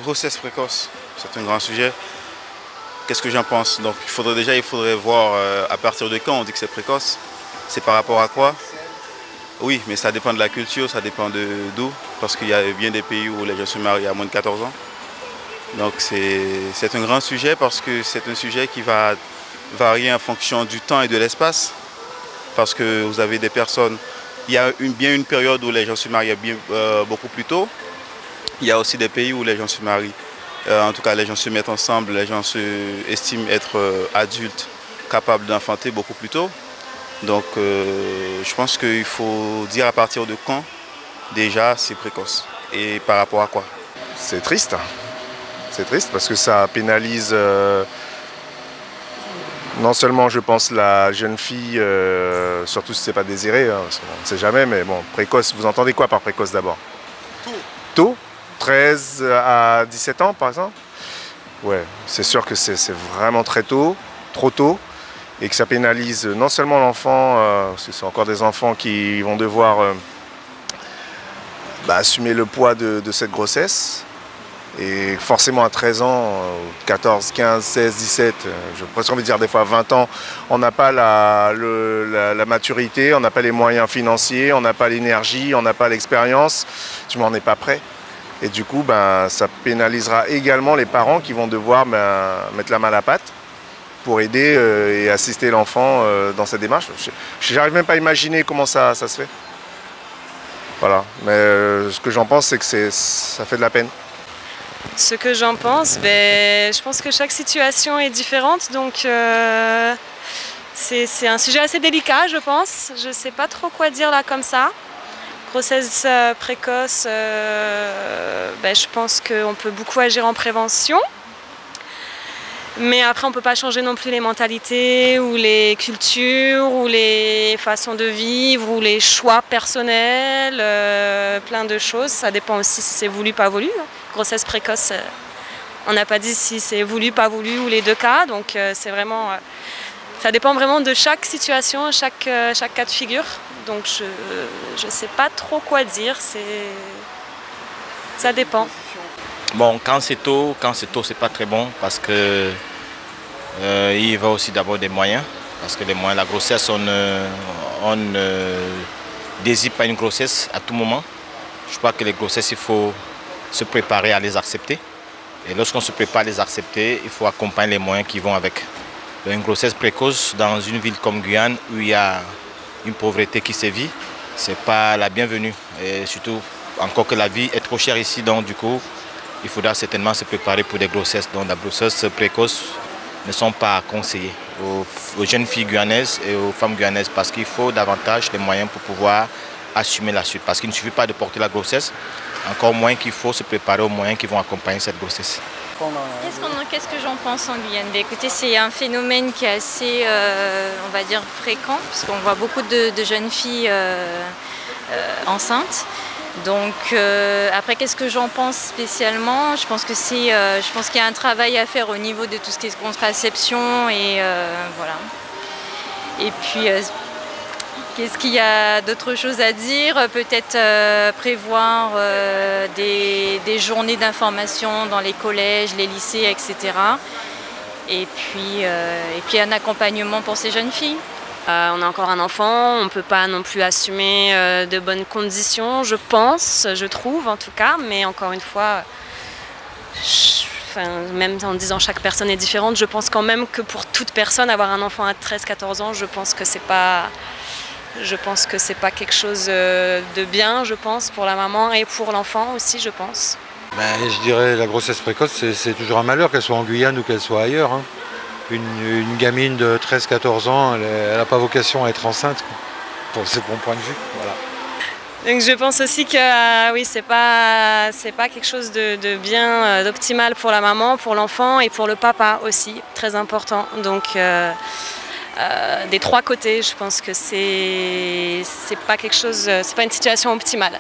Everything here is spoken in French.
grossesse précoce, c'est un grand sujet. Qu'est-ce que j'en pense? Donc il faudrait voir à partir de quand on dit que c'est précoce. C'est par rapport à quoi? Oui, mais ça dépend de la culture, ça dépend d'où. Parce qu'il y a bien des pays où les gens se marient à moins de 14 ans. Donc c'est un grand sujet parce que c'est un sujet qui va varier en fonction du temps et de l'espace. Parce que vous avez des personnes, il y a bien une période où les gens se marient beaucoup plus tôt. Il y a aussi des pays où les gens se marient. En tout cas, les gens se mettent ensemble, les gens estiment être adultes, capables d'enfanter beaucoup plus tôt. Donc, je pense qu'il faut dire à partir de quand, déjà, c'est précoce. Et par rapport à quoi? C'est triste. C'est triste parce que ça pénalise non seulement, je pense, la jeune fille, surtout si ce n'est pas désiré, hein, parce qu'on ne sait jamais, mais bon, précoce, vous entendez quoi par précoce d'abord? Tôt 13 à 17 ans, par exemple? Ouais, c'est sûr que c'est vraiment très tôt, trop tôt, et que ça pénalise non seulement l'enfant, parce que c'est encore des enfants qui vont devoir assumer le poids de cette grossesse. Et forcément à 13 ans, 14, 15, 16, 17, j'ai presque envie de dire des fois 20 ans, on n'a pas la maturité, on n'a pas les moyens financiers, on n'a pas l'énergie, on n'a pas l'expérience, tu m'en es pas prêt. Et du coup, ça pénalisera également les parents qui vont devoir mettre la main à la pâte pour aider et assister l'enfant dans cette démarche. Je n'arrive même pas à imaginer comment ça se fait. Voilà, mais ce que j'en pense, c'est que ça fait de la peine. Ce que j'en pense, je pense que chaque situation est différente, donc c'est un sujet assez délicat, je pense. Je ne sais pas trop quoi dire là comme ça. Grossesse précoce, je pense qu'on peut beaucoup agir en prévention. Mais après, on ne peut pas changer non plus les mentalités ou les cultures ou les façons de vivre ou les choix personnels, plein de choses. Ça dépend aussi si c'est voulu, pas voulu. Grossesse précoce, on n'a pas dit si c'est voulu, pas voulu ou les deux cas. Donc c'est vraiment, ça dépend vraiment de chaque situation, chaque cas de figure. Donc je ne sais pas trop quoi dire, ça dépend. Bon, quand c'est tôt, c'est pas très bon parce que il va aussi d'abord des moyens. Parce que les moyens, la grossesse, on ne désire pas une grossesse à tout moment. Je crois que les grossesses, il faut se préparer à les accepter. Et lorsqu'on se prépare à les accepter, il faut accompagner les moyens qui vont avec. Donc, une grossesse précoce dans une ville comme Guyane où il y a une pauvreté qui sévit, c'est pas la bienvenue. Et surtout, encore que la vie est trop chère ici, donc du coup, il faudra certainement se préparer pour des grossesses. Donc la grossesse précoce ne sont pas conseillées aux jeunes filles guyanaises et aux femmes guyanaises parce qu'il faut davantage de moyens pour pouvoir assumer la suite. Parce qu'il ne suffit pas de porter la grossesse, encore moins qu'il faut se préparer aux moyens qui vont accompagner cette grossesse. Qu'est-ce que j'en pense en Guyane? Écoutez, c'est un phénomène qui est assez, on va dire, fréquent, parce qu'on voit beaucoup de jeunes filles enceintes. Donc après, qu'est-ce que j'en pense spécialement? Je pense qu'il y a un travail à faire au niveau de tout ce qui est contraception et voilà. Et puis qu'est-ce qu'il y a d'autres choses à dire? Peut-être prévoir des journées d'information dans les collèges, les lycées, etc. Et puis un accompagnement pour ces jeunes filles. On a encore un enfant, on ne peut pas non plus assumer de bonnes conditions, je pense, je trouve en tout cas, mais encore une fois, même en disant chaque personne est différente, je pense quand même que pour toute personne, avoir un enfant à 13-14 ans, je pense que c'est pas quelque chose de bien, je pense, pour la maman et pour l'enfant aussi, je pense. Je dirais la grossesse précoce, c'est toujours un malheur, qu'elle soit en Guyane ou qu'elle soit ailleurs. Hein. Une gamine de 13-14 ans, elle n'a pas vocation à être enceinte, quoi. C'est mon point de vue. Voilà. Donc je pense aussi que oui, c'est pas quelque chose de bien, d'optimal pour la maman, pour l'enfant et pour le papa aussi, très important. Donc des trois côtés, je pense que c'est pas une situation optimale.